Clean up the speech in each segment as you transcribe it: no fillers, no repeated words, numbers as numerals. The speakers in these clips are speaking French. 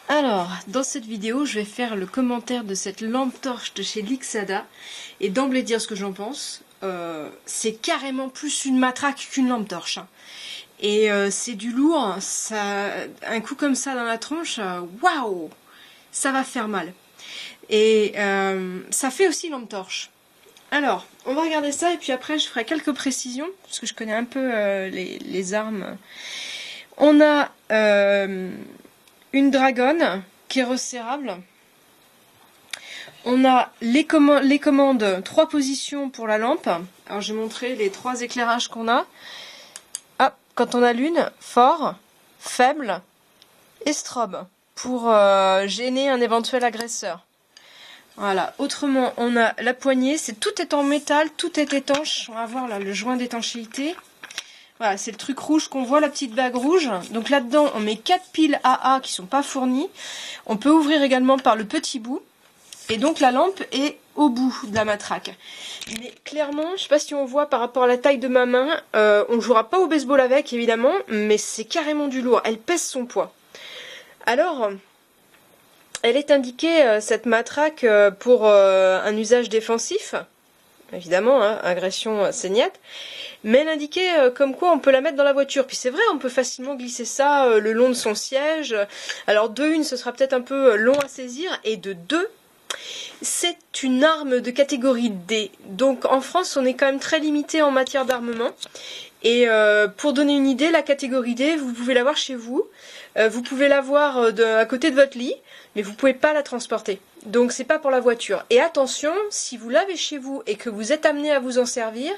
Alors, dans cette vidéo, je vais faire le commentaire de cette lampe torche de chez Lixada et d'emblée dire ce que j'en pense. C'est carrément plus une matraque qu'une lampe torche. Et c'est du lourd, ça, un coup comme ça dans la tronche, waouh, ça va faire mal. Et ça fait aussi lampe torche. Alors, on va regarder ça et puis après je ferai quelques précisions, parce que je connais un peu les armes. On a une dragonne qui est resserrable. On a les commandes 3 positions pour la lampe. Alors je vais montrer les 3 éclairages qu'on a. Ah, quand on a l'une, fort, faible et strobe, pour gêner un éventuel agresseur. Voilà, autrement on a la poignée, tout est en métal, tout est étanche. On va voir là le joint d'étanchéité. Voilà, c'est le truc rouge qu'on voit, la petite bague rouge. Donc là-dedans, on met 4 piles AA qui sont pas fournies. On peut ouvrir également par le petit bout. Et donc la lampe est au bout de la matraque. Mais clairement, je sais pas si on voit par rapport à la taille de ma main, on ne jouera pas au baseball avec évidemment, mais c'est carrément du lourd. Elle pèse son poids. Alors, elle est indiquée, cette matraque, pour un usage défensif. Évidemment, hein, agression saignette. Mais elle indiquait comme quoi on peut la mettre dans la voiture. Puis c'est vrai, on peut facilement glisser ça le long de son siège. Alors de une, ce sera peut-être un peu long à saisir. Et de deux, c'est une arme de catégorie D. Donc en France, on est quand même très limité en matière d'armement. Et pour donner une idée, la catégorie D, vous pouvez l'avoir chez vous. Vous pouvez l'avoir à côté de votre lit, mais vous ne pouvez pas la transporter. Donc c'est pas pour la voiture. Et attention, si vous l'avez chez vous et que vous êtes amené à vous en servir,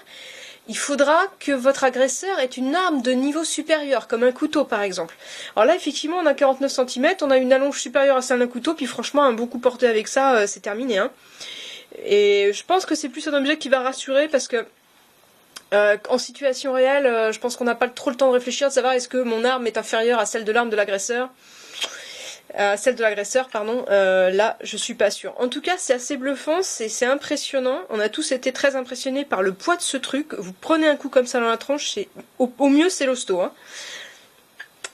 il faudra que votre agresseur ait une arme de niveau supérieur, comme un couteau par exemple. Alors là, effectivement, on a 49 cm, on a une allonge supérieure à celle d'un couteau, puis franchement, un beau coup porté avec ça, c'est terminé. Hein. Et je pense que c'est plus un objet qui va rassurer, parce que en situation réelle, je pense qu'on n'a pas trop le temps de réfléchir, de savoir est-ce que mon arme est inférieure à celle de l'arme de l'agresseur. Celle de l'agresseur, pardon, là je suis pas sûre. En tout cas, c'est assez bluffant, c'est impressionnant. On a tous été très impressionnés par le poids de ce truc. Vous prenez un coup comme ça dans la tronche, au mieux c'est l'hosto, hein.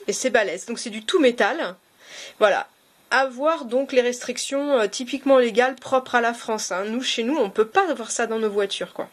Et c'est balèze. Donc c'est du tout métal. Voilà. À voir donc les restrictions typiquement légales propres à la France. Hein. Nous, chez nous, on peut pas avoir ça dans nos voitures, quoi.